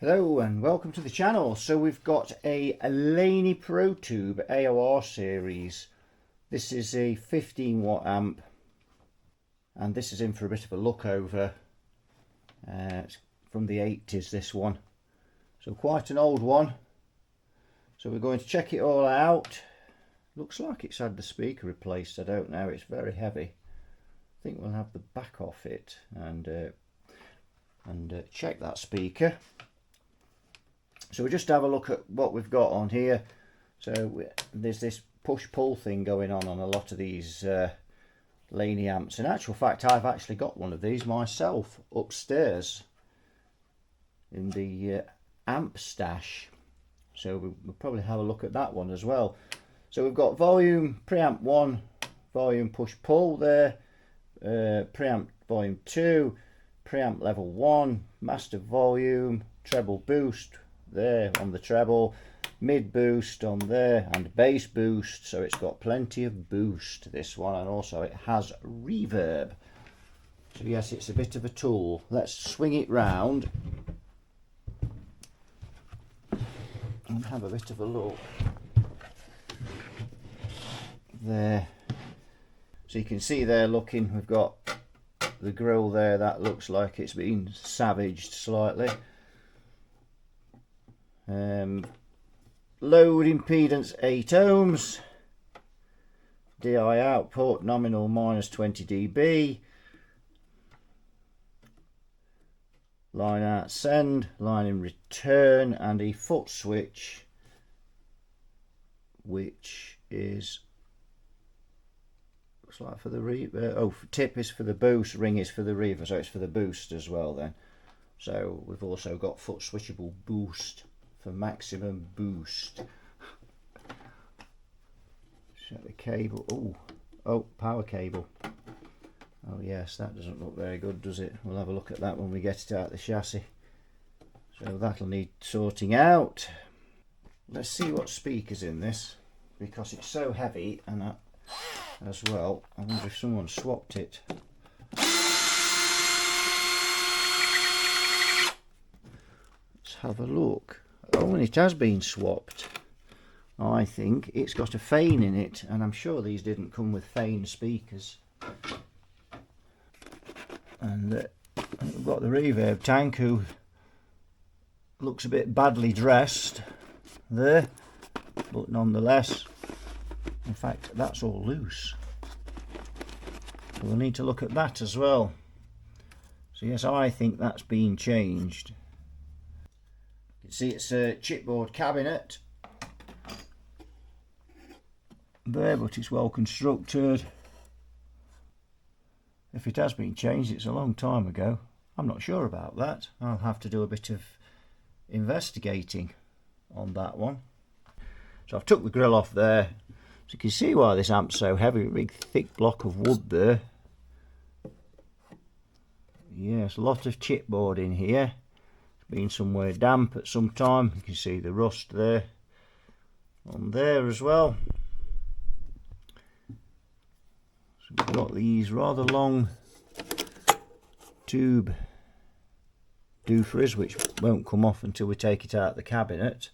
Hello and welcome to the channel. So we've got a Laney Pro Tube AOR series. This is a 15 watt amp and this is in for a bit of a look over. It's from the 80s, this one, so quite an old one. So we're going to check it all out. Looks like it's had the speaker replaced, I don't know, it's very heavy. I think we'll have the back off it and check that speaker. So we'll just have a look at what we've got on here. So there's this push-pull thing going on a lot of these Laney amps. In actual fact, I've actually got one of these myself upstairs in the amp stash. So we'll probably have a look at that one as well. So we've got volume, preamp 1, volume push-pull there, preamp volume 2, preamp level 1, master volume, treble boost there on the treble, mid boost on there, and bass boost. So it's got plenty of boost, this one, and also it has reverb. So yes, it's a bit of a tool. Let's swing it round and have a bit of a look there. So you can see there, looking, we've got the grill there, that looks like it's been savaged slightly. Load impedance 8 ohms, DI output nominal minus 20 dB, line out send, line in return, and a foot switch, which is, looks like for the tip is for the boost, ring is for the reverb, so it's for the boost as well then. So we've also got foot switchable boost for maximum boost. Set the cable. Oh, power cable. Oh yes, that doesn't look very good, does it? We'll have a look at that when we get it out of the chassis. So that'll need sorting out. Let's see what speaker's in this, because it's so heavy, and that as well. I wonder if someone swapped it. Let's have a look. Oh, and it has been swapped. I think it's got a Fane in it, and I'm sure these didn't come with Fane speakers. And we've got the reverb tank, who looks a bit badly dressed there, but nonetheless, in fact, that's all loose. So we'll need to look at that as well. So yes, I think that's been changed. See, it's a chipboard cabinet there, but it's well constructed. If it has been changed, it's a long time ago. I'm not sure about that. I'll have to do a bit of investigating on that one. So I've took the grill off there, so you can see why this amp's so heavy. A big thick block of wood there. Yes, a lot of chipboard in here. Been somewhere damp at some time. You can see the rust there on there as well. So we've got these rather long tube doofers, which won't come off until we take it out of the cabinet.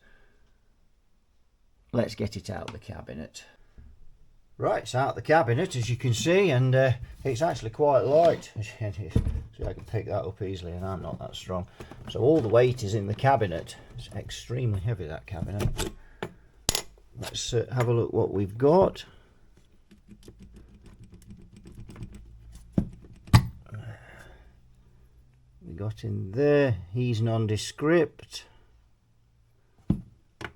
Let's get it out of the cabinet. Right, it's out of the cabinet, as you can see, and it's actually quite light. See, I can pick that up easily, and I'm not that strong. So all the weight is in the cabinet. It's extremely heavy, that cabinet. Let's have a look what we've got. We got in there, he's nondescript,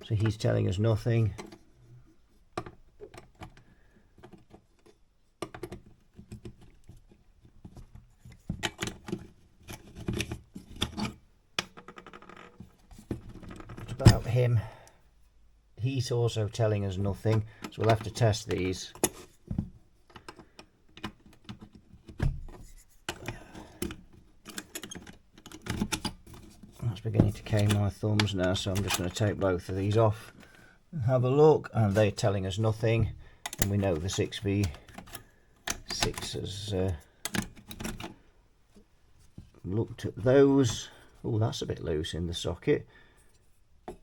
so he's telling us nothing. About him, he's also telling us nothing, so we'll have to test these. That's beginning to cane my thumbs now, so I'm just going to take both of these off and have a look, and they're telling us nothing, and we know the 6V6 has looked at those. Oh, that's a bit loose in the socket. Not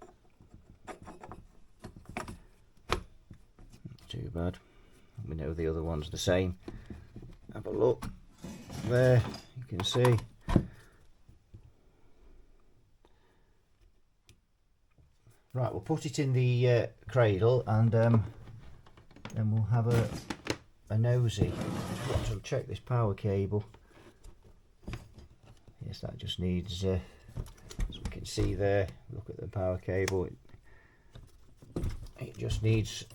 too bad. We know the other one's the same. Have a look. There, you can see. Right, we'll put it in the cradle and then we'll have a nosy. I'll check this power cable. Yes, that just needs, as we can see there, look at the power cable, it just needs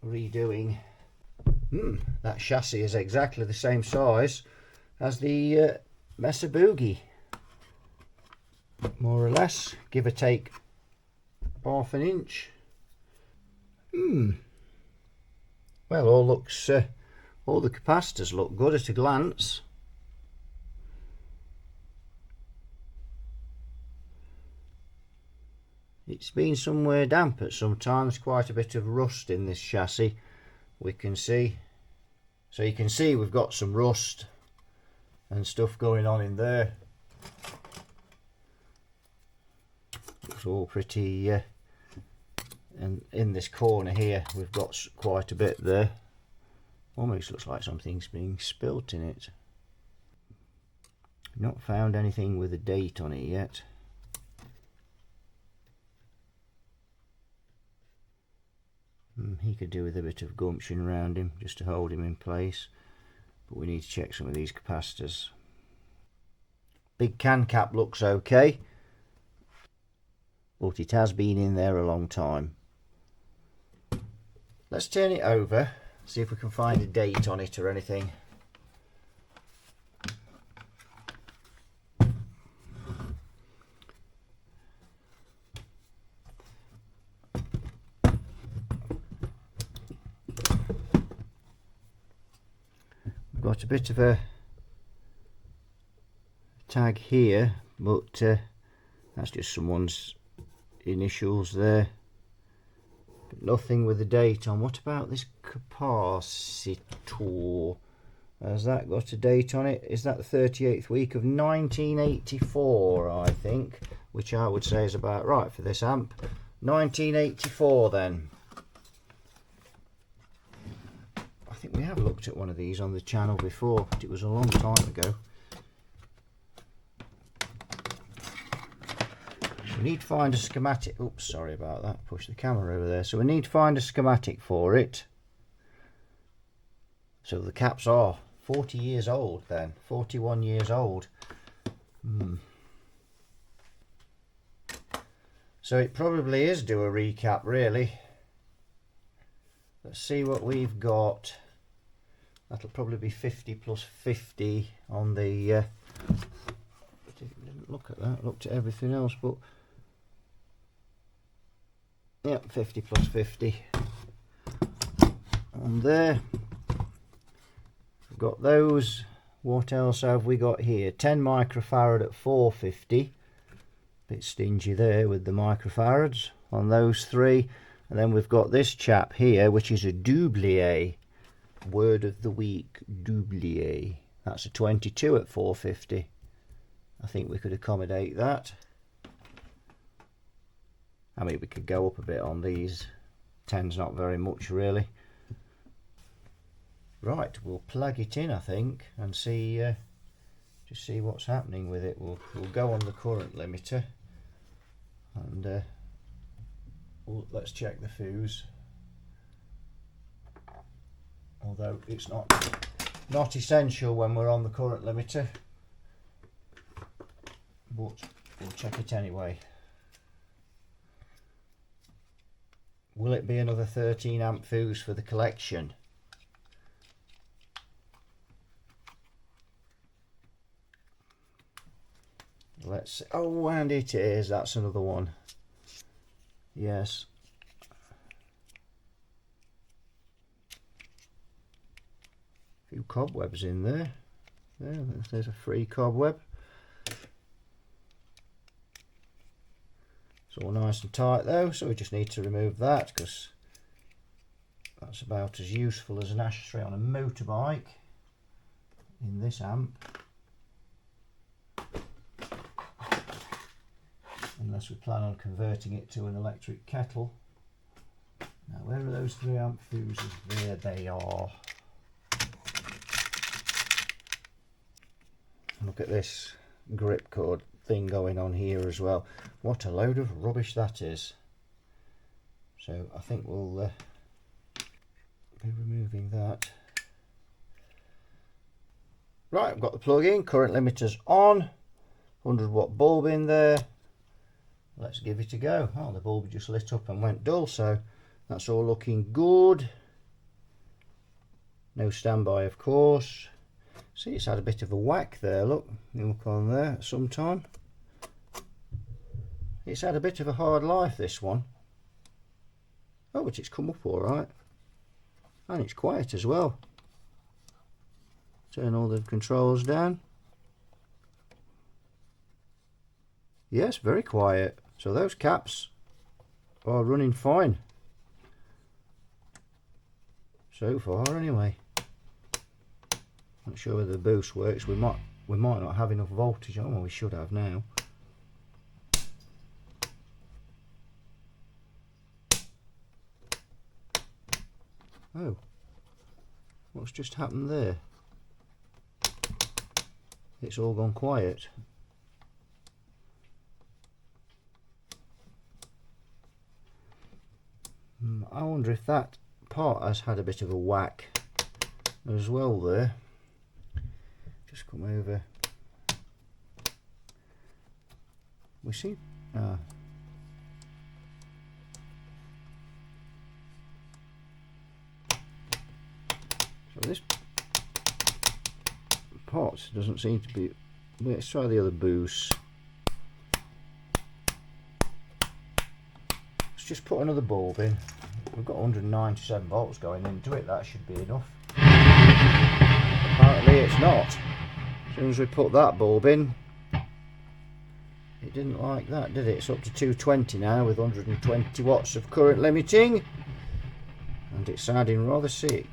redoing. That chassis is exactly the same size as the Mesa Boogie, more or less, give or take half an inch. Well, all the capacitors look good at a glance. It's been somewhere damp at some times, quite a bit of rust in this chassis, we can see. So you can see we've got some rust and stuff going on in there. It's all pretty, and in this corner here we've got quite a bit there. Almost looks like something's being spilt in it. Not found anything with a date on it yet. He could do with a bit of gumption around him just to hold him in place, but we need to check some of these capacitors. Big can cap looks okay, but it has been in there a long time. Let's turn it over, see if we can find a date on it or anything. Got a bit of a tag here, but that's just someone's initials there, but nothing with a date on. What about this capacitor? Has that got a date on it? Is that the 38th week of 1984, I think, which I would say is about right for this amp. 1984 then. I think we have looked at one of these on the channel before, but it was a long time ago. So we need to find a schematic. Oops, sorry about that. Push the camera over there. So we need to find a schematic for it. So the caps are 40 years old then. 41 years old. So it probably is due a recap, really. Let's see what we've got. That'll probably be 50 plus 50 on the didn't look at that, looked at everything else, but yeah, 50 plus 50 on there. We've got those. What else have we got here? 10 microfarad at 450. Bit stingy there with the microfarads on those three. And then we've got this chap here, which is a doublier. Word of the week, doublier. That's a 22 at 450. I think we could accommodate that. I mean, we could go up a bit on these. 10's not very much, really. Right, we'll plug it in, I think, and see, just see what's happening with it. We'll go on the current limiter, and let's check the fuse. Although it's not essential when we're on the current limiter, but we'll check it anyway. Will it be another 13 amp fuse for the collection? Let's see. Oh, and it is. That's another one. Yes. A few cobwebs in there. There's a free cobweb. It's all nice and tight though, so we just need to remove that because that's about as useful as an ashtray on a motorbike in this amp. unless we plan on converting it to an electric kettle. Now where are those 3 amp fuses? There they are. Look at this grip cord thing going on here as well. What a load of rubbish that is. So I think we'll be removing that. Right, I've got the plug in, current limiters on, 100 watt bulb in there. Let's give it a go. Oh, the bulb just lit up and went dull, so that's all looking good. No standby, of course. See, it's had a bit of a whack there, look. You look on there sometime. It's had a bit of a hard life, this one. Oh, but it's come up all right. And it's quiet as well. Turn all the controls down. Yes, very quiet. So those caps are running fine. So far, anyway. Not sure whether the boost works. We might not have enough voltage. Oh, well, we should have now. Oh, what's just happened there? It's all gone quiet. I wonder if that part has had a bit of a whack as well there. Just come over. We see. So this part doesn't seem to be. Let's try the other boost. Let's just put another bulb in. We've got 197 volts going into it. That should be enough. Apparently it's not. As soon as we put that bulb in, it didn't like that, did it? It's up to 220 now with 120 watts of current limiting, and it's sounding rather sick.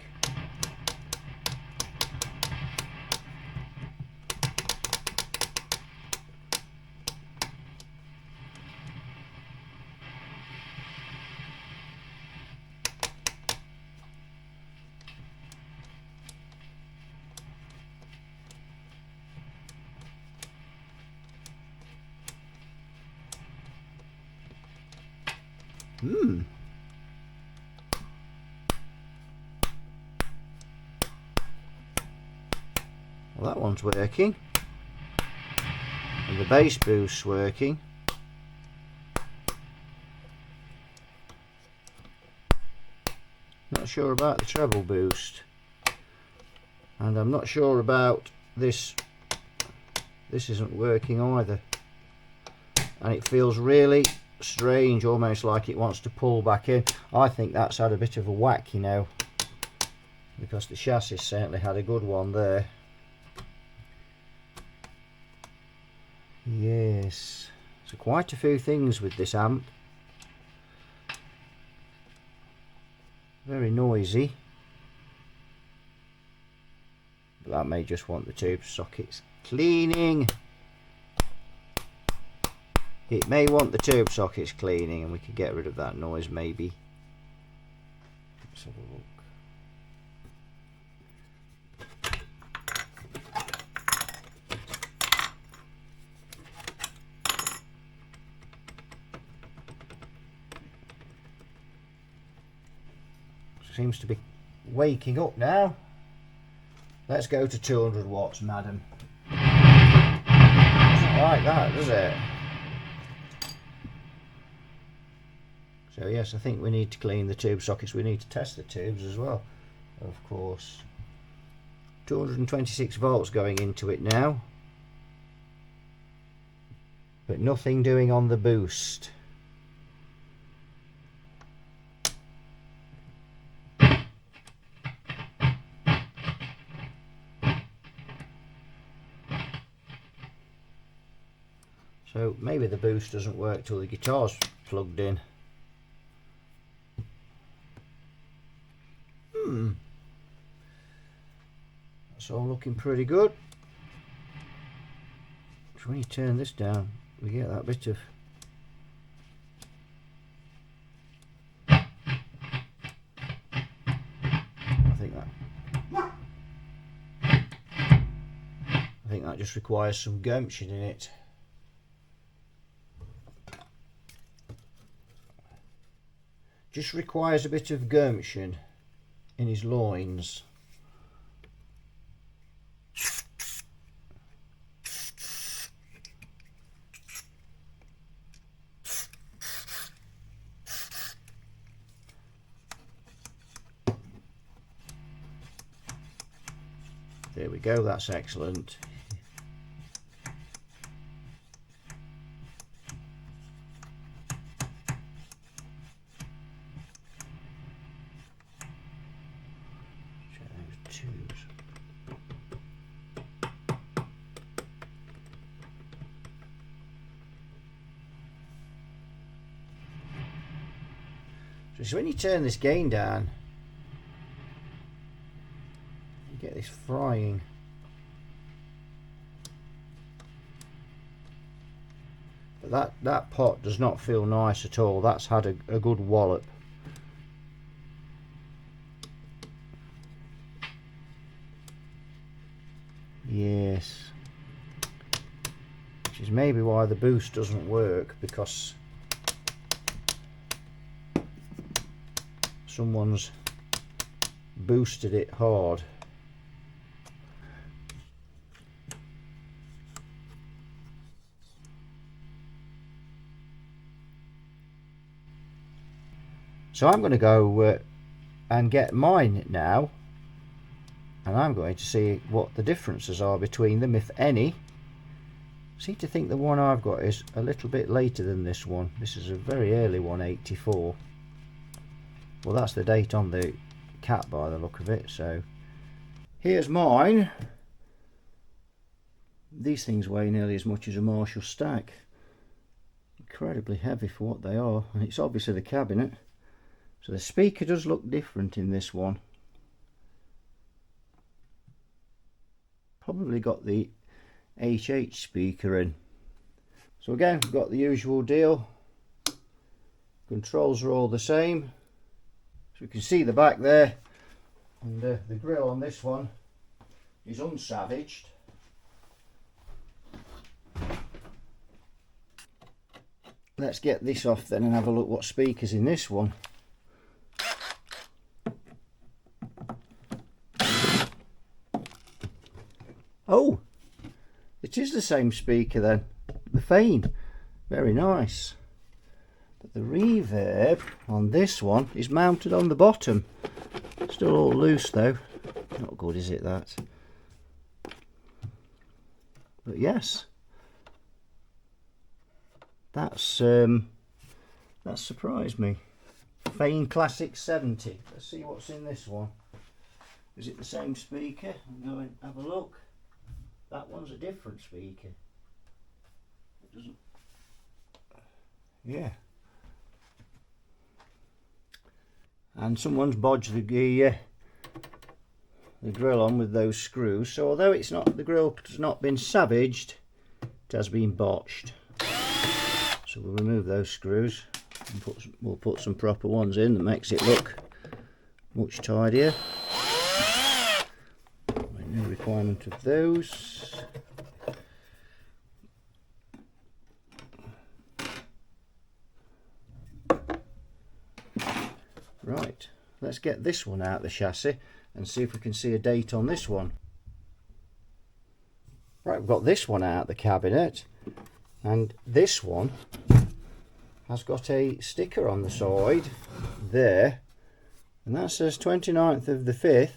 Well, that one's working, and the bass boost's working. Not sure about the treble boost, and I'm not sure about this. This isn't working either, and it feels really strange, almost like it wants to pull back in. I think that's had a bit of a whack, you know, because the chassis certainly had a good one there. Yes, so quite a few things with this amp. Very noisy, but that may just want the tube sockets cleaning. It may want the tube sockets cleaning, and we could get rid of that noise maybe. Let's have a look. Seems to be waking up now. Let's go to 200 watts, madam. Doesn't like that, does it? So yes, I think we need to clean the tube sockets. We need to test the tubes as well, of course. 226 volts going into it now, but nothing doing on the boost. So maybe the boost doesn't work till the guitar's plugged in. That's all looking pretty good. So when you turn this down, we get that bit of just requires some gumption in it. Just requires a bit of gumption in his loins. There we go, that's excellent. Check those tubes. So when you turn this gain down, get this frying. But that pot does not feel nice at all. That's had a good wallop. Yes. Which is maybe why the boost doesn't work, because someone's boosted it hard. So I'm going to go and get mine now, and I'm going to see what the differences are between them, if any. I seem to think the one I've got is a little bit later than this one. This is a very early one, 84. Well, that's the date on the cap by the look of it. So here's mine. These things weigh nearly as much as a Marshall stack. Incredibly heavy for what they are, and it's obviously the cabinet. So the speaker does look different in this one. Probably got the HH speaker in. So again, we've got the usual deal. Controls are all the same. So you can see the back there. And the grill on this one is unsavaged. Let's get this off then and have a look what speaker's in this one. Oh, it is the same speaker then, the Fane, very nice. But the reverb on this one is mounted on the bottom, still all loose though, not good is it that? But yes, that surprised me. Fane Classic 70, let's see what's in this one. Is it the same speaker? I'll go and have a look. That one's a different speaker. It doesn't. Yeah. And someone's bodged the grill on with those screws. So although it's not, the grill has not been savaged, it has been botched. So we'll remove those screws and we'll put some proper ones in that makes it look much tidier. No requirement of those. Right, let's get this one out of the chassis and see if we can see a date on this one. Right, we've got this one out of the cabinet, and this one has got a sticker on the side there, and that says 29th of the 5th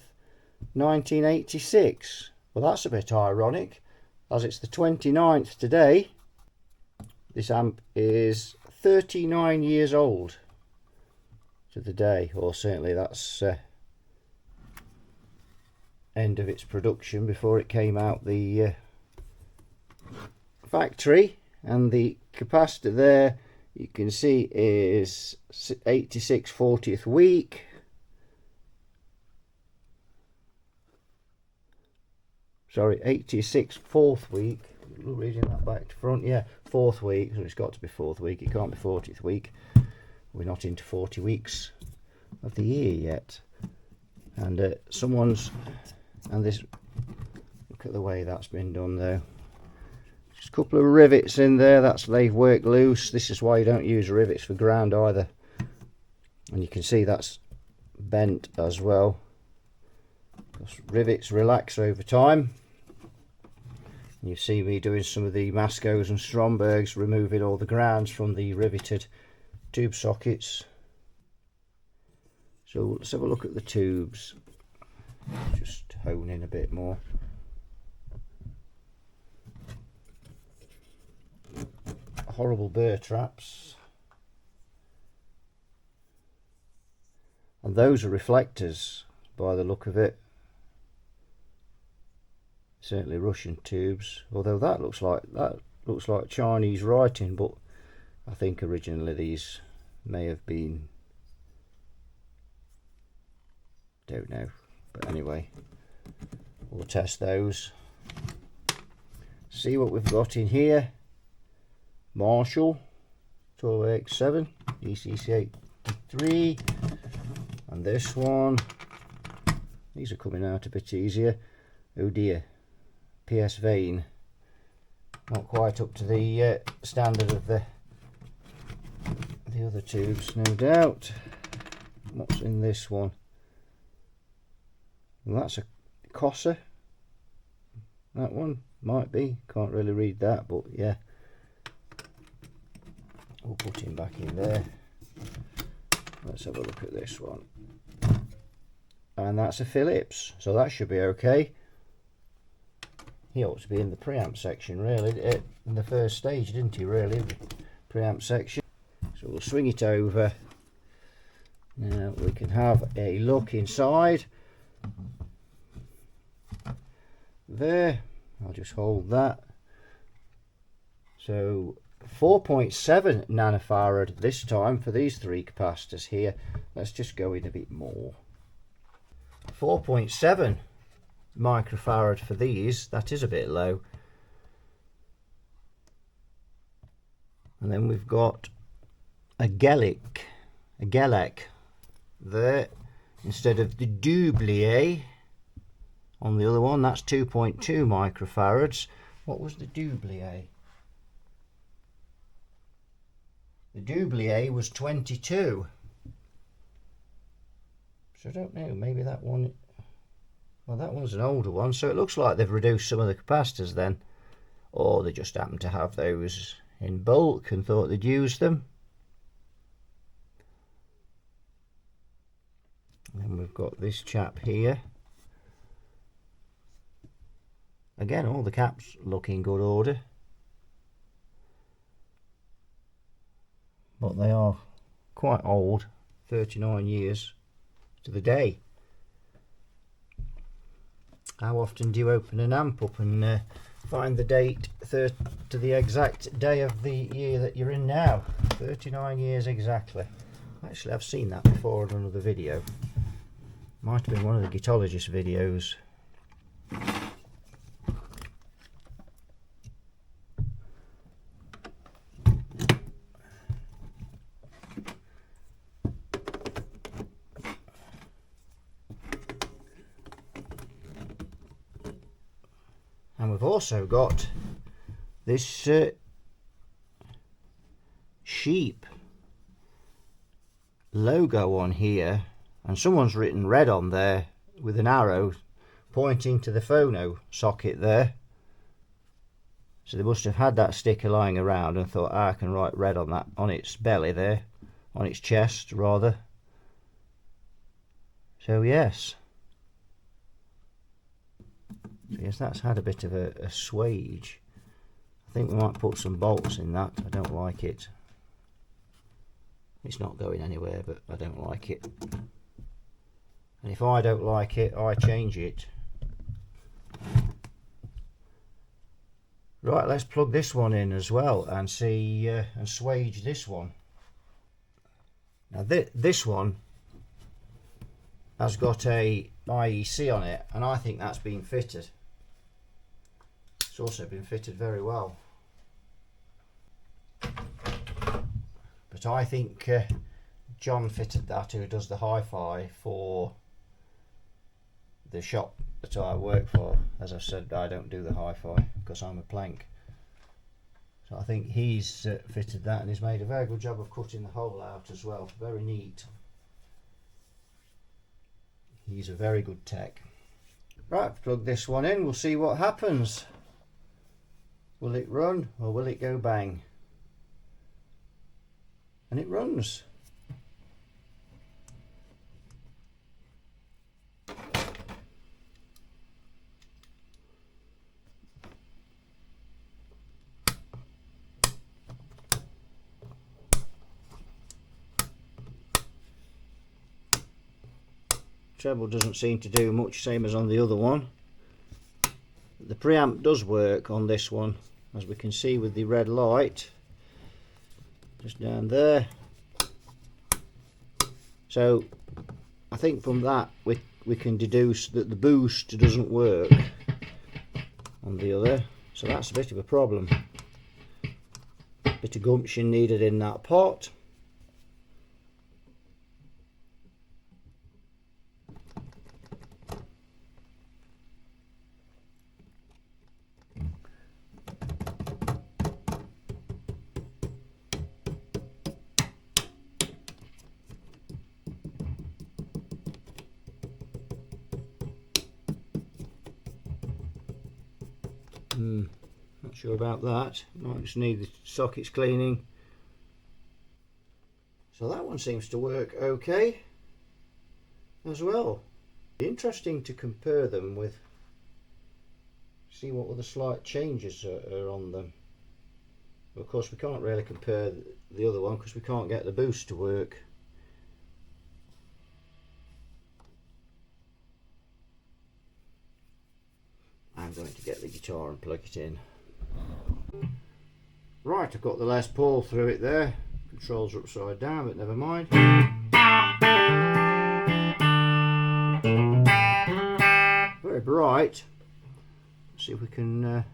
1986. Well, that's a bit ironic, as it's the 29th today. This amp is 39 years old to the day, or certainly that's end of its production before it came out the factory. And the capacitor there, you can see, is 86 40th week. Sorry, 86 4th week. Reading that back to front, yeah, 4th week. So it's got to be 4th week. It can't be 40th week. We're not into 40 weeks of the year yet. And this Look at the way that's been done though. Just a couple of rivets in there, they've worked loose. This is why you don't use rivets for ground either. And you can see that's bent as well. Because rivets relax over time. And you see me doing some of the Mascos and Strombergs, removing all the grounds from the riveted tube sockets. So let's have a look at the tubes. Just hone in a bit more. Horrible burr traps. And those are reflectors by the look of it. Certainly Russian tubes, although that looks like Chinese writing, but I think originally these may have been, don't know, but anyway, we'll test those, see what we've got in here. Marshall 12AX7 ECC 83, and this one, these are coming out a bit easier. Oh dear, PS Vane, not quite up to the standard of the other tubes, no doubt. What's in this one? Well, that's a Cosser. That one might be, can't really read that, but yeah, we'll put him back in there. Let's have a look at this one, and that's a Phillips, so that should be okay. He ought to be in the preamp section really, in the first stage, didn't he really, the preamp section. So we'll swing it over. Now we can have a look inside. There, I'll just hold that. So 4.7 nanofarad this time for these three capacitors here. Let's just go in a bit more. 4.7 microfarad for these, that is a bit low. And then we've got a Gelec there instead of the Doublier on the other one. That's 2.2 microfarads. What was the Doublier? The Doublier was 22. So I don't know, maybe that one, well, that one's an older one, so it looks like they've reduced some of the capacitors then, or they just happened to have those in bulk and thought they'd use them. And we've got this chap here. Again, all the caps look in good order, but they are quite old, 39 years to the day. How often do you open an amp up and find the date to the exact day of the year that you're in now? 39 years exactly. Actually, I've seen that before in another video. Might have been one of the Guitologist videos. And we've also got this sheep logo on here, and someone's written red on there with an arrow pointing to the phono socket there. So they must have had that sticker lying around and thought, I can write red on that, on its belly there, on its chest rather. So yes. So yes, that's had a bit of a swage. I think we might put some bolts in that. I don't like it. It's not going anywhere, but I don't like it. And if I don't like it, I change it. Right, let's plug this one in as well and see and swage this one. Now this one has got a IEC on it, and I think that's been fitted. It's also been fitted very well. But I think John fitted that, who does the hi-fi for the shop that I work for. As I've said, I don't do the hi-fi because I'm a plank. So I think he's fitted that, and he's made a very good job of cutting the hole out as well. Very neat. He's a very good tech. Right, plug this one in, we'll see what happens. Will it run or will it go bang? And it runs. Treble doesn't seem to do much, same as on the other one. The preamp does work on this one, as we can see with the red light just down there. So I think from that we can deduce that the boost doesn't work on the other, so that's a bit of a problem. Bit of gumption needed in that pot. Not sure about that. Might just need the sockets cleaning. So that one seems to work okay as well. Interesting to compare them with, see what other slight changes are on them. Of course we can't really compare the other one because we can't get the boost to work. I'm going to get the guitar and plug it in. Right, I've got the Les Paul through it there. Controls are upside down, but never mind. Very bright. Let's see if we can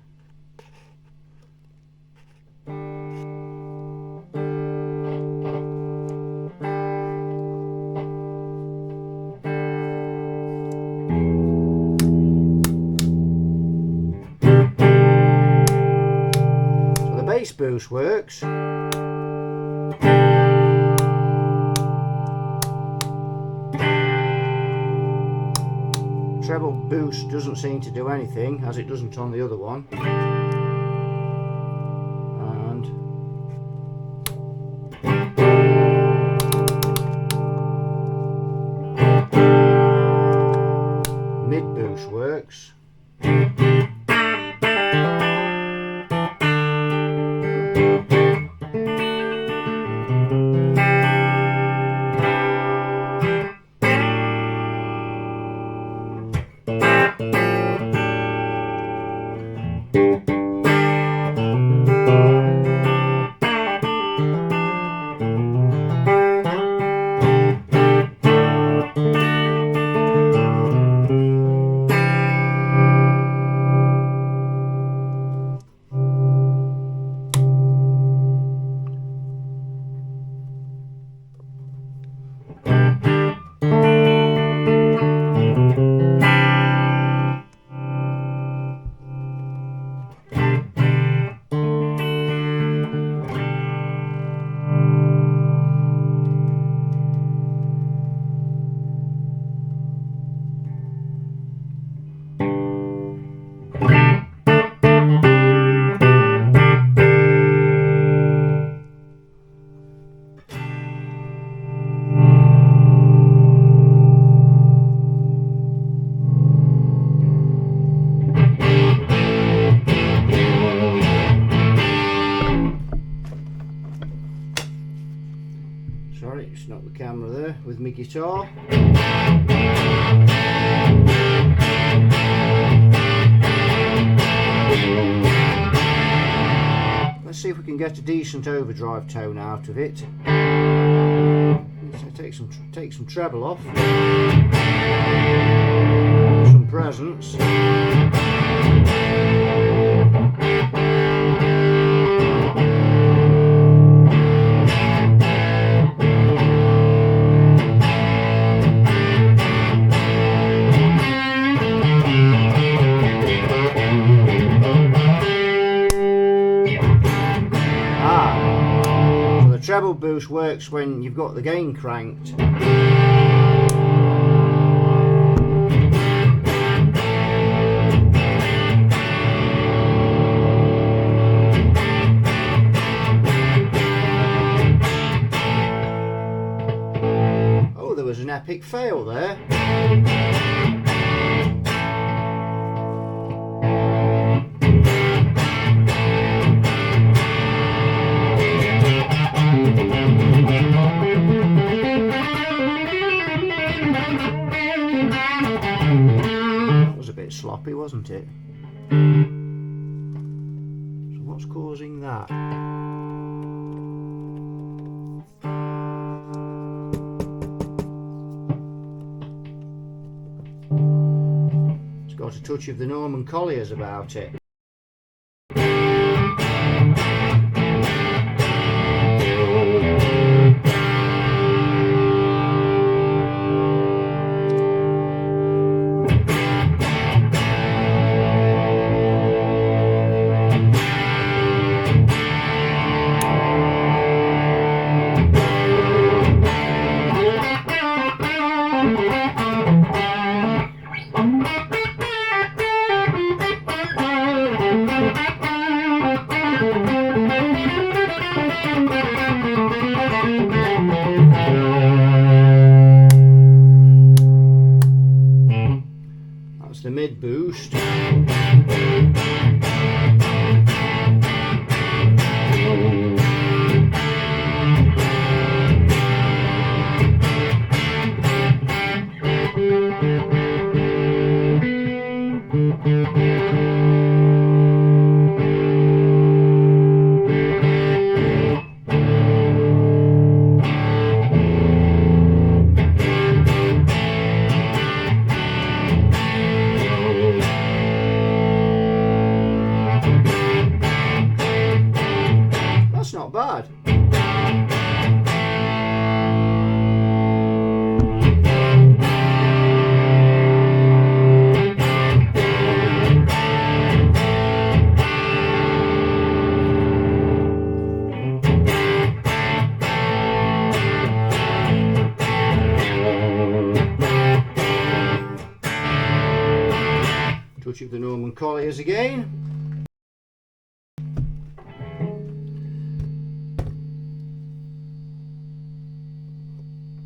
bass boost works. Treble boost doesn't seem to do anything, as it doesn't on the other one. And mid boost works. Sorry, it's not the camera there with my guitar. Let's see if we can get a decent overdrive tone out of it. So take some treble off. Some presence. the treble boost works when you've got the gain cranked. Oh, there was an epic fail there. Sloppy, wasn't it? So what's causing that? It's got a touch of the Norman Colliers about it. That's the mid boost. That's not bad. Touch of the Norman Colliers again.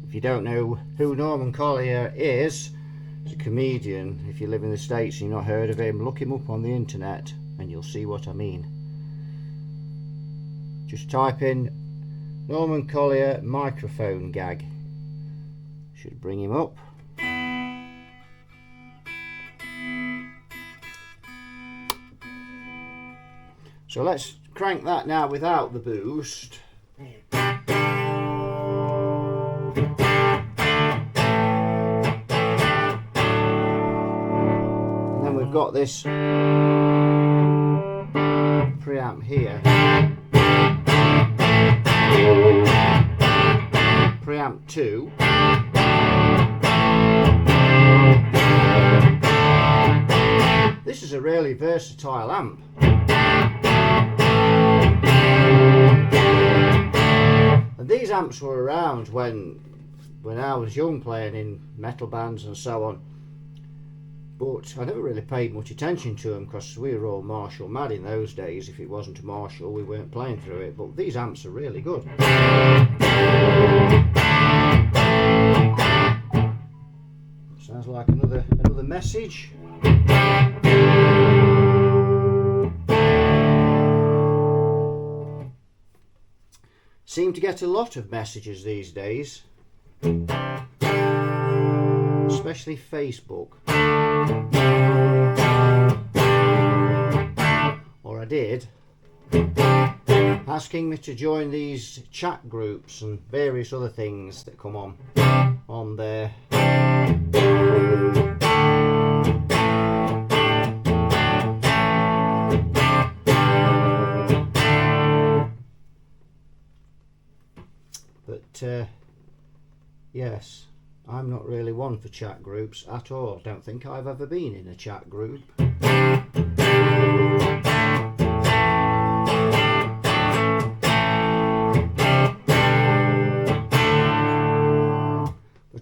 If you don't know who Norman Collier is, he's a comedian. If you live in the States and you've not heard of him, look him up on the internet and you'll see what I mean. Just type in Norman Collier microphone gag. Should bring him up. So let's crank that now without the boost. And then we've got this preamp here. Preamp 2. This is a really versatile amp. And these amps were around when I was young, playing in metal bands and so on, but I never really paid much attention to them because we were all Marshall mad in those days. If it wasn't a Marshall, we weren't playing through it. But these amps are really good. Sounds like another message. Seem to get a lot of messages these days, especially Facebook. Or I did, asking me to join these chat groups and various other things that come on there. But yes, I'm not really one for chat groups at all. Don't think I've ever been in a chat group.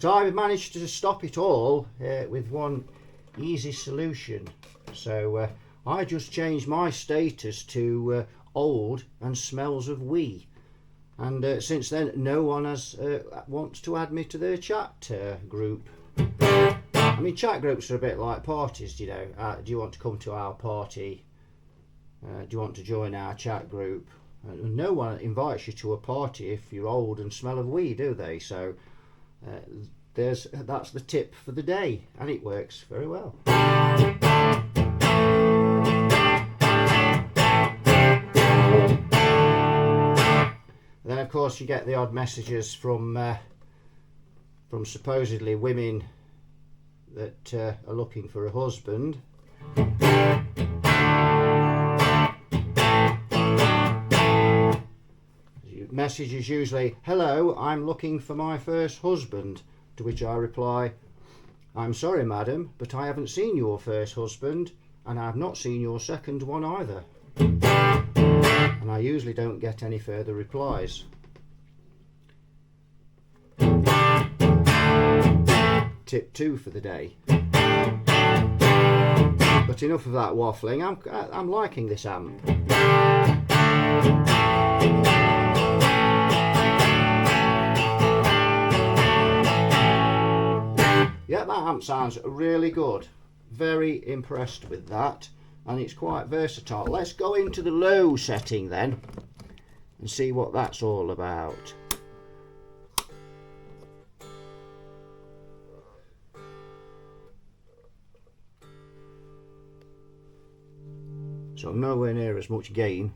But I managed to stop it all with one easy solution. So I just changed my status to old and smells of wee. And since then, no one has wants to add me to their chat group. I mean, chat groups are a bit like parties, you know. Do you want to come to our party? Do you want to join our chat group? No one invites you to a party if you're old and smell of wee, do they? So that's the tip for the day, and it works very well. Then of course you get the odd messages from supposedly women that are looking for a husband. Message is usually, "Hello, I'm looking for my first husband," to which I reply, "I'm sorry madam, but I haven't seen your first husband and I've not seen your second one either." And I usually don't get any further replies. Tip 2 for the day. But enough of that waffling. I'm liking this amp. Yeah, that amp sounds really good. Very impressed with that, and it's quite versatile. Let's go into the low setting then and see what that's all about. So nowhere near as much gain.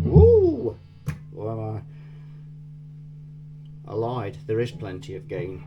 Ooh! Well, I lied. There is plenty of gain.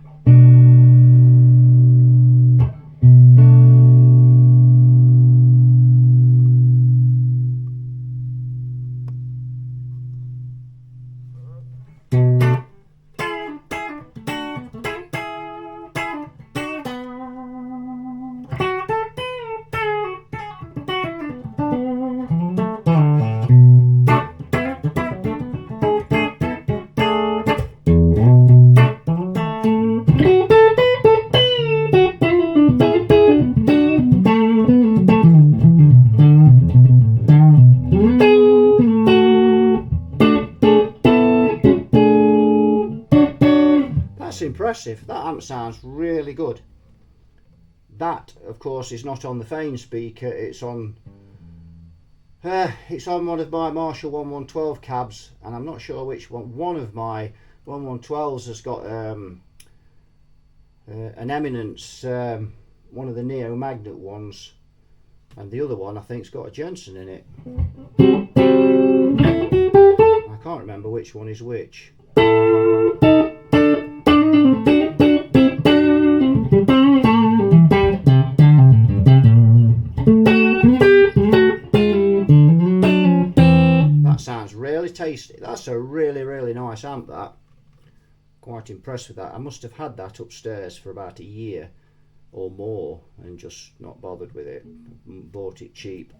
Impressive. That amp sounds really good. That of course is not on the Fane speaker, it's on one of my Marshall 1112 cabs, and I'm not sure which one. One of my 1112s has got an Eminence, one of the Neo Magnet ones, and the other one I think's got a Jensen in it. I can't remember which one is which. Sounds really tasty. That's a really nice amp, that. Quite impressed with that. I must have had that upstairs for about a year or more and just not bothered with it. Bought it cheap.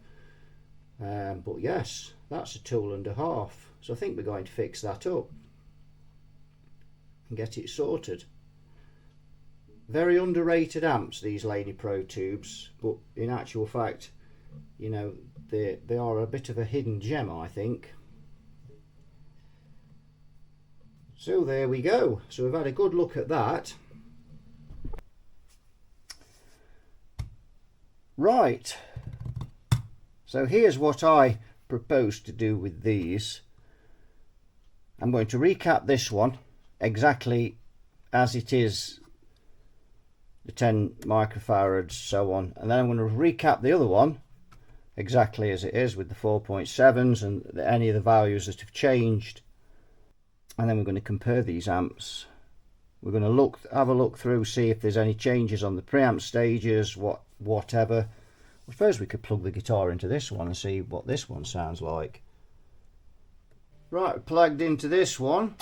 But yes, that's a tool and a half. So I think we're going to fix that up and get it sorted. Very underrated amps, these Laney Pro Tubes, but in actual fact, you know, they are a bit of a hidden gem, I think. So there we go. So we've had a good look at that. Right. So here's what I propose to do with these. I'm going to recap this one exactly as it is, the 10 microfarads, so on, and then I'm going to recap the other one exactly as it is with the 4.7s and any of the values that have changed, and then we're going to compare these amps. We're going to have a look through, see if there's any changes on the preamp stages, whatever. I suppose we could plug the guitar into this one and see what this one sounds like. Right, plugged into this one.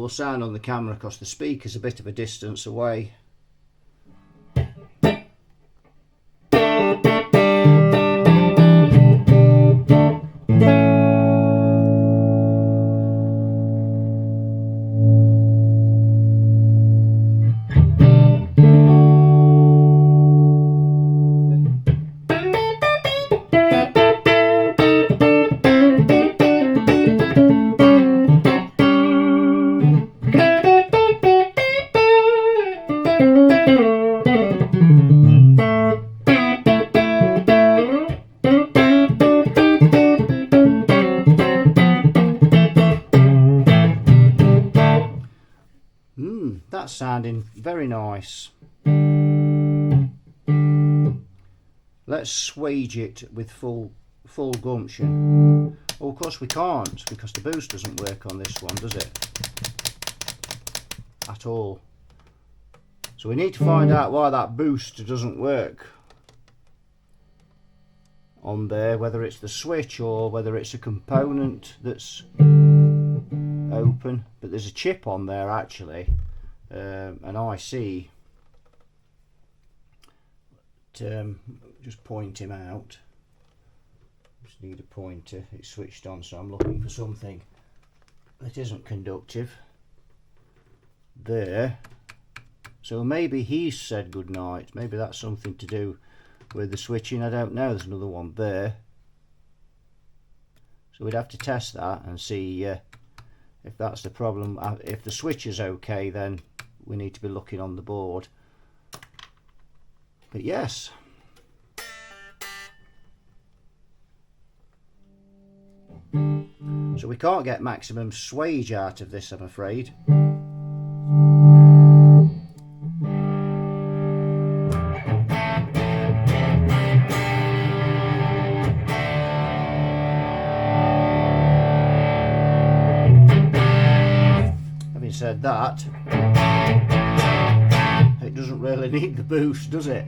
will sound on the camera because the speaker's a bit of a distance away. That's sounding very nice. Let's swage it with full gumption. Oh, of course we can't, because the boost doesn't work on this one, does it? At all. So we need to find out why that boost doesn't work on there, whether it's the switch or whether it's a component that's open. But there's a chip on there actually, an IC. Just point him out. Just need a pointer. It's switched on, so I'm looking for something that isn't conductive. There. So maybe he's said good night. Maybe that's something to do with the switching. I don't know. There's another one there. So we'd have to test that and see if that's the problem. If the switch is okay, then we need to be looking on the board. But yes. So we can't get maximum swage out of this, I'm afraid. Having said that, it doesn't really need the boost, does it?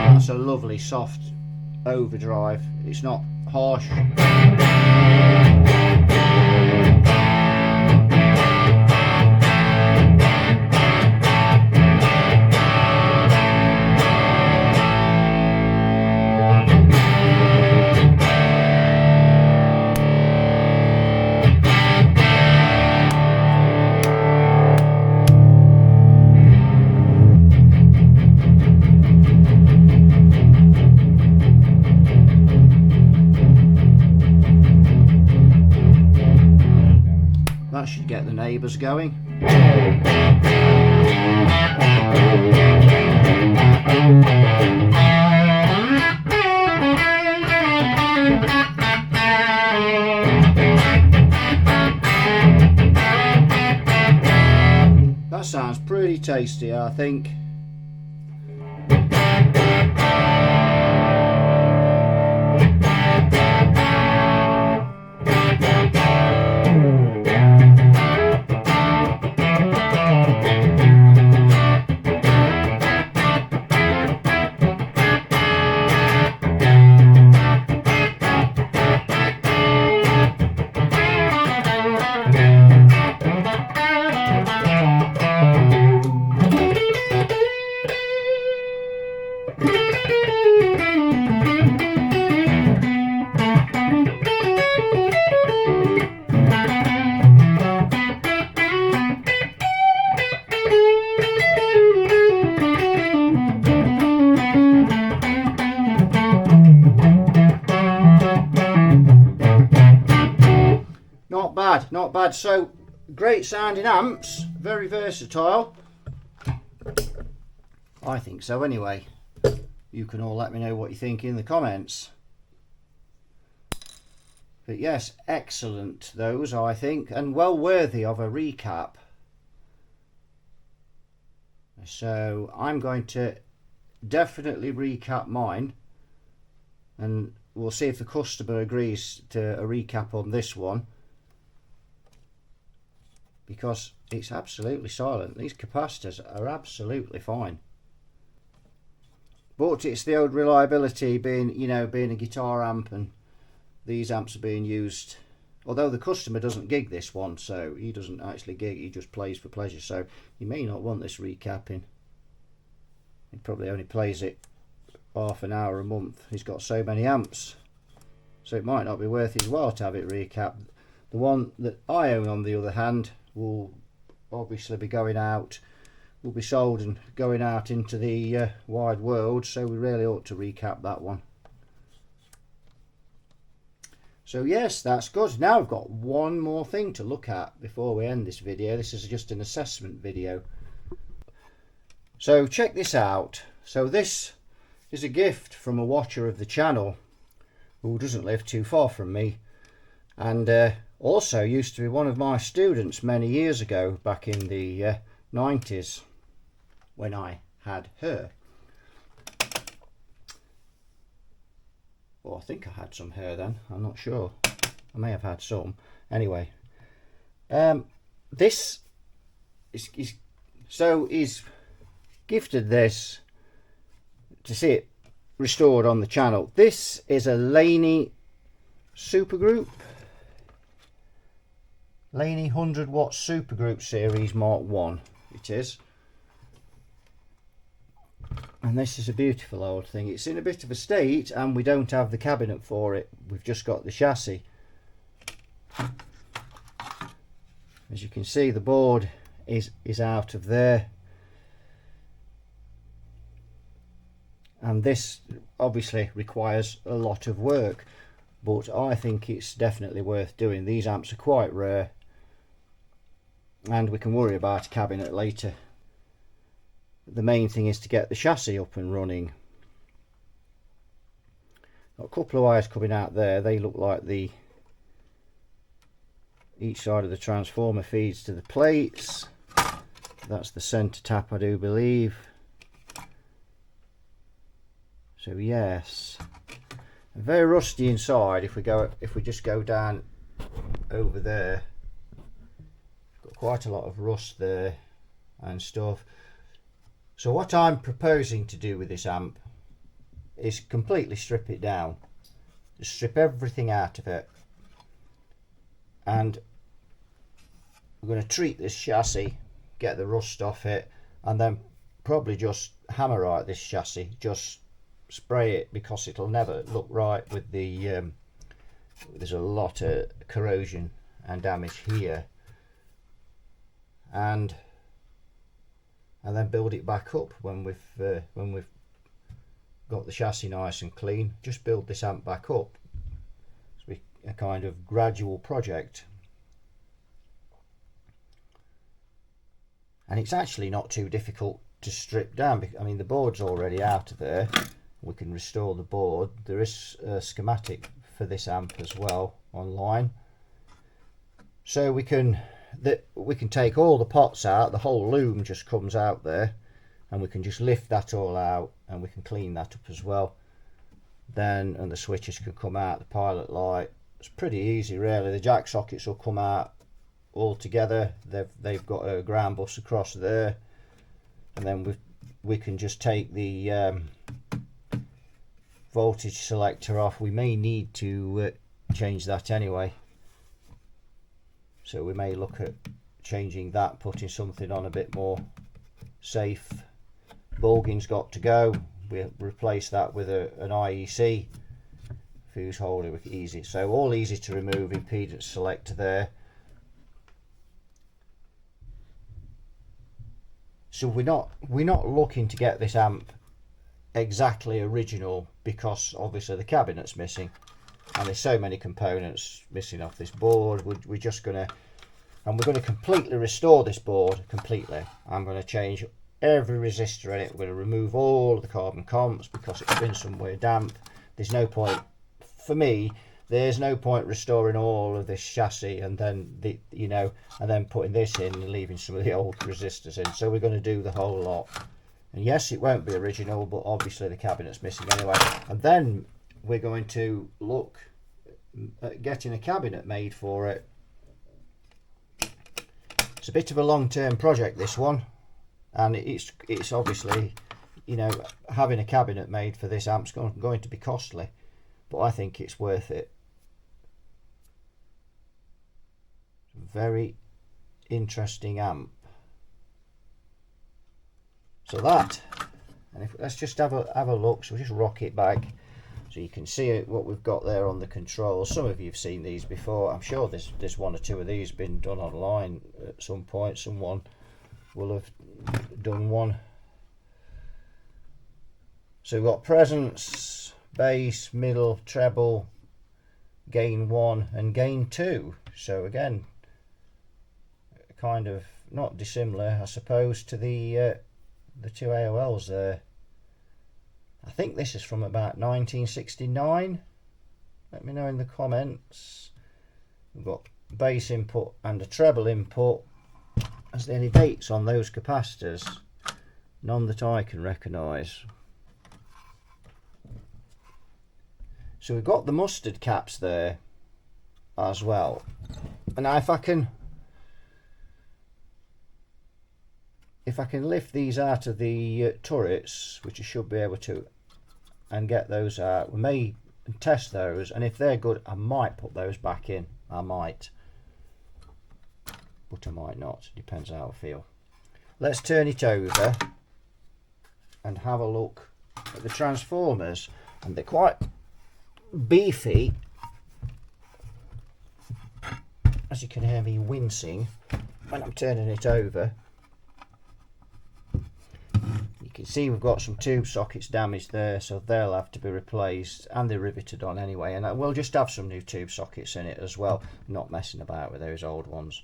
That's a lovely soft overdrive. It's not harsh. That should get the neighbours going. That sounds pretty tasty, I think. Not bad. So great sounding amps, very versatile. I think so anyway. You can all let me know what you think in the comments. But yes, excellent those, I think, and well worthy of a recap. So I'm going to definitely recap mine, and we'll see if the customer agrees to a recap on this one, because it's absolutely silent. These capacitors are absolutely fine. But it's the old reliability, being, you know, being a guitar amp and these amps are being used, although the customer doesn't gig this one, so he doesn't actually gig, he just plays for pleasure, so you may not want this recapping. He probably only plays it half an hour a month. He's got so many amps, so it might not be worth his while to have it recapped. The one that I own, on the other hand, will obviously be going out, will be sold and going out into the wide world, so we really ought to recap that one. So yes, that's good. Now I've got one more thing to look at before we end this video. This is just an assessment video. So check this out. So this is a gift from a watcher of the channel who doesn't live too far from me, and also used to be one of my students many years ago, back in the 90s when I had her. Well, I think I had some hair then, I'm not sure. I may have had some. Anyway, this is so he's gifted this to see it restored on the channel. This is a Laney supergroup, Laney 100 watt supergroup series Mark 1 it is. And this is a beautiful old thing. It's in a bit of a state, and we don't have the cabinet for it. We've just got the chassis. As you can see, the board is out of there. And this obviously requires a lot of work, but I think it's definitely worth doing. These amps are quite rare, and we can worry about a cabinet later. The main thing is to get the chassis up and running. Got a couple of wires coming out there. They look like each side of the transformer feeds to the plates. That's the centre tap, I do believe. So yes, very rusty inside. If we just go down over there, got quite a lot of rust there and stuff. So what I'm proposing to do with this amp is completely strip it down. Just strip everything out of it. And we're going to treat this chassis, get the rust off it, and then probably just hammerite this chassis. Just spray it, because it'll never look right with the there's a lot of corrosion and damage here. And then build it back up when we've got the chassis nice and clean. Just build this amp back up. It's a kind of gradual project, and it's actually not too difficult to strip down. I mean, the board's already out of there. We can restore the board. There is a schematic for this amp as well online, so we can take all the pots out. The whole loom just comes out there, and we can just lift that all out, and we can clean that up as well. Then, and the switches can come out, the pilot light. It's pretty easy really. The jack sockets will come out all together. They've got a ground bus across there, and then we can just take the voltage selector off. We may need to change that anyway, so we may look at changing that, putting something on a bit more safe. Bulging's got to go. We'll replace that with an IEC fuse holder. Easy, so all easy to remove. Impedance selector there. So we're not looking to get this amp exactly original, because obviously the cabinet's missing, and there's so many components missing off this board. We're just gonna completely restore this board completely. I'm going to change every resistor in it. We're going to remove all of the carbon comps, because it's been somewhere damp. There's no point, for me, there's no point restoring all of this chassis and then and then putting this in and leaving some of the old resistors in. So we're going to do the whole lot. And yes, it won't be original, but obviously the cabinet's missing anyway. And then we're going to look at getting a cabinet made for it. It's a bit of a long-term project, this one, and it's obviously, having a cabinet made for this amp's going to be costly, but I think it's worth it. very interesting amp. So that, and if, let's just have a look. So we'll just rock it back so you can see what we've got there on the controls. Some of you have seen these before. I'm sure there's one or two of these been done online at some point. Someone will have done one. So we've got presence, bass, middle, treble, gain 1 and gain 2. So again, kind of not dissimilar, I suppose, to the two AOLs there. I think this is from about 1969. Let me know in the comments. We've got bass input and a treble input. Is there any dates on those capacitors? None that I can recognise. So we've got the mustard caps there as well. And now if I can lift these out of the turrets, which I should be able to, and get those out, we may test those, and if they're good I might put those back in. I might, but I might not, depends how I feel. Let's turn it over and have a look at the transformers, and they're quite beefy, as you can hear me wincing when I'm turning it over. You can see we've got some tube sockets damaged there, so they'll have to be replaced, and they're riveted on anyway, and we'll just have some new tube sockets in it as well, not messing about with those old ones.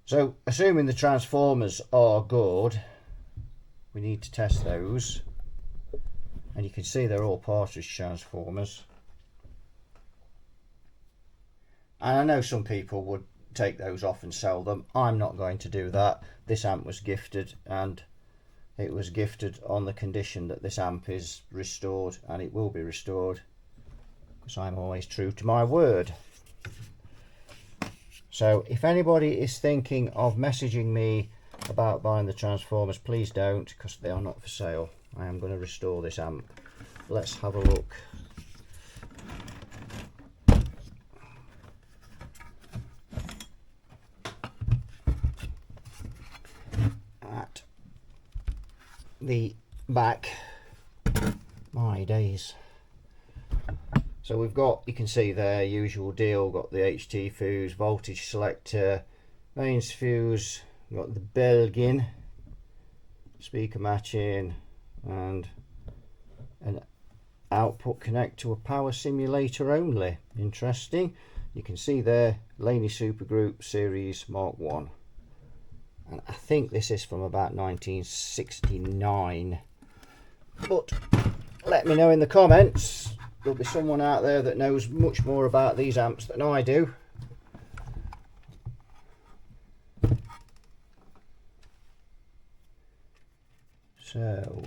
So assuming the transformers are good, we need to test those, and you can see they're all partridge transformers. And I know some people would take those off and sell them. I'm not going to do that. This amp was gifted, and it was gifted on the condition that this amp is restored, and it will be restored because I'm always true to my word. So if anybody is thinking of messaging me about buying the transformers, please don't, because they are not for sale. I am going to restore this amp. Let's have a look. At the back. My days. So we've got, you can see there, usual deal, got the HT fuse, voltage selector, mains fuse, got the Belgian, speaker matching, and an output connect to a power simulator only. Interesting. You can see there, Laney Supergroup Series Mark 1. And I think this is from about 1969. But let me know in the comments. There'll be someone out there that knows much more about these amps than I do. So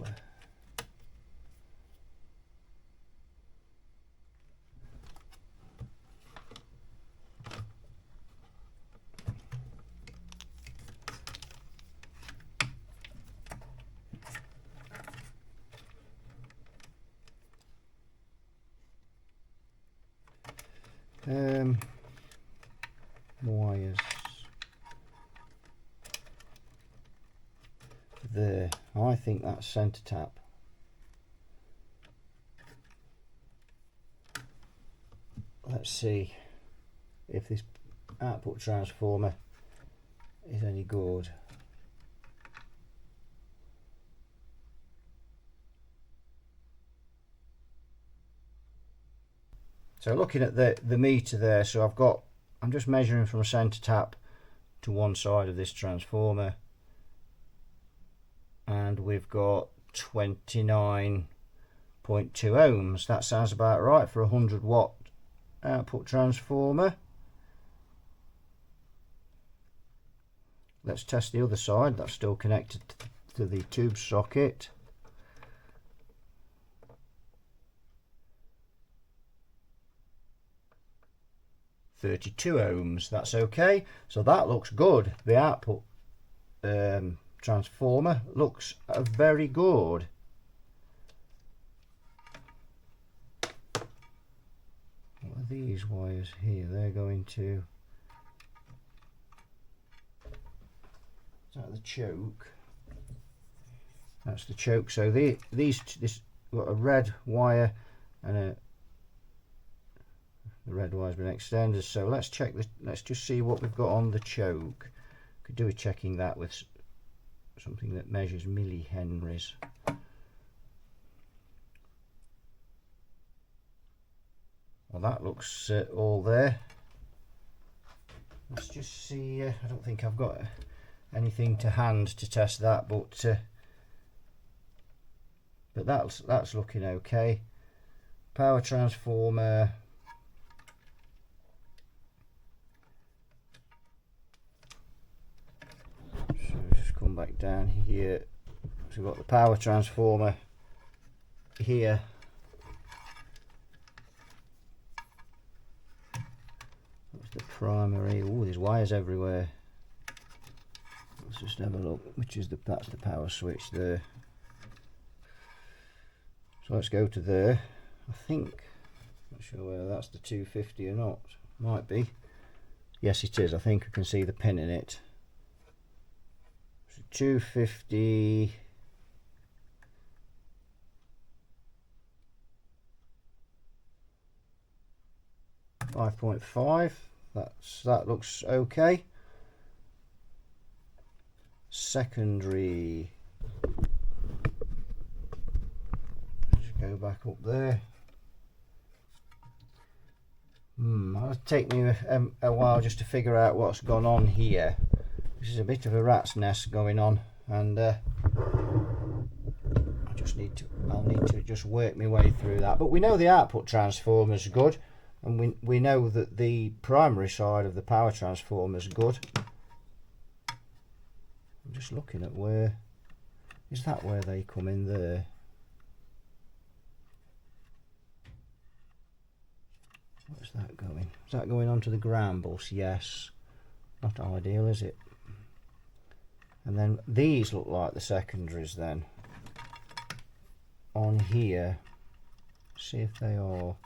wires there. I think that's centre tap. Let's see if this output transformer is any good. So looking at the meter there, so I'm just measuring from a centre tap to one side of this transformer, and we've got 29.2 ohms. That sounds about right for a 100 watt output transformer. Let's test the other side. That's still connected to the tube socket. .32 ohms. That's okay. So that looks good. The output transformer looks very good. What are these wires here? They're going to Is that the choke? That's the choke. So this got a red wire and the red wire's been extended. So let's check this. Let's just see what we've got on the choke. Could do with checking that with something that measures millihenries. Well, that looks all there. Let's just see. I don't think I've got anything to hand to test that, but that's looking okay. Power transformer. So just come back down here. So we've got the power transformer here. That's the primary. Oh, there's wires everywhere. Let's just have a look. That's the power switch there. So let's go to there. I think, not sure whether that's the 250 or not. Might be. Yes, it is. I think I can see the pin in it. So 250. .5. That looks okay. Secondary. Just go back up there. It'll take me a while just to figure out what's gone on here. This is a bit of a rat's nest going on, and I'll need to just work my way through that. But we know the output transformer is good, and we know that the primary side of the power transformer is good. I'm just looking at where they come in there. Where's that going? Is that going onto the ground bus? Yes. Not ideal, is it? And then these look like the secondaries then. On here. See if they are.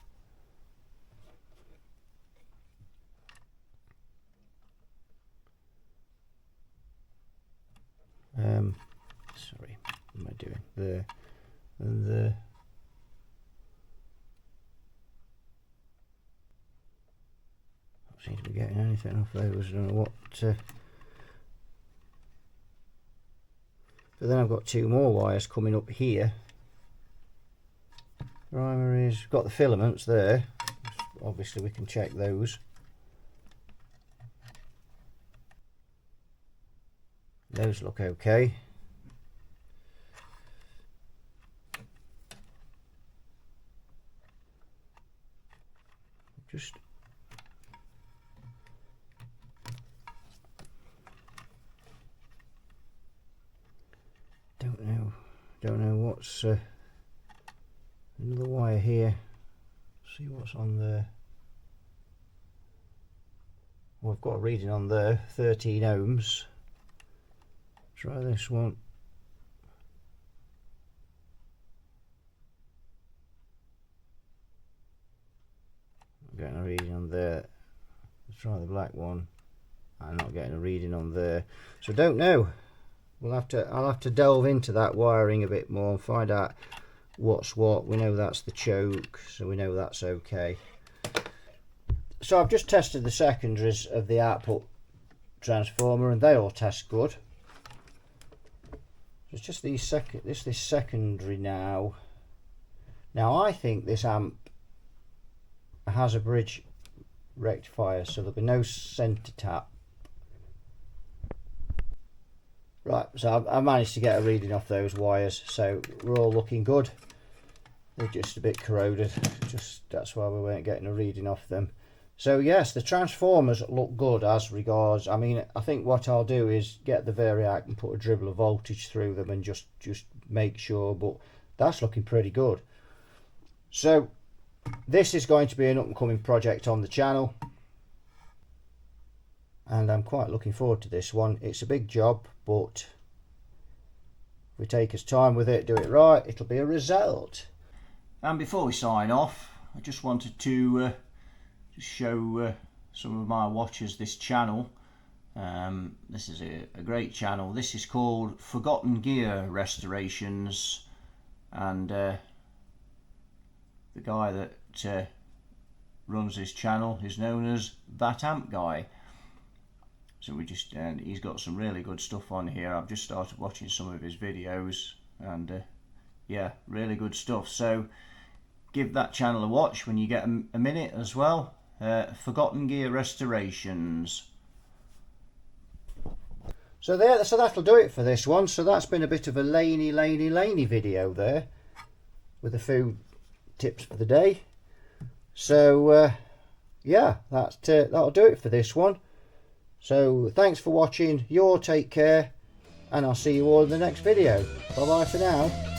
Sorry, what am I doing? There and there. Don't seem to be getting anything off those. I don't know what. But then I've got two more wires coming up here. Primaries, got the filaments there. Obviously, we can check those. Those look okay. Just don't know what's another wire here. See what's on there. Well, I've got a reading on there, 13 ohms. Try this one. I'm getting a reading on there. Let's try the black one. I'm not getting a reading on there. So don't know. I'll have to delve into that wiring a bit more and find out what's what. We know that's the choke, so we know that's okay. So I've just tested the secondaries of the output transformer, and they all test good. It's just this secondary now. Now I think this amp has a bridge rectifier, so there'll be no center tap. Right, so I managed to get a reading off those wires, so we're all looking good. They're just a bit corroded, that's why we weren't getting a reading off them. So yes, the transformers look good as regards. I mean, I think what I'll do is get the variac and put a dribble of voltage through them and just make sure, but that's looking pretty good. So this is going to be an up and coming project on the channel, and I'm quite looking forward to this one. It's a big job, but if we take us time with it, do it right, it'll be a result. And before we sign off, I just wanted to show some of my watchers this channel. This is a great channel. This is called Forgotten Gear Restorations, and the guy that runs this channel is known as That Amp Guy. So he's got some really good stuff on here. I've just started watching some of his videos, and yeah, really good stuff. So give that channel a watch when you get a minute as well. Forgotten Gear Restorations. So that'll do it for this one. So that's been a bit of a Laney video there, with a few tips for the day. So yeah, that'll do it for this one. So thanks for watching. You all take care, and I'll see you all in the next video. Bye bye for now.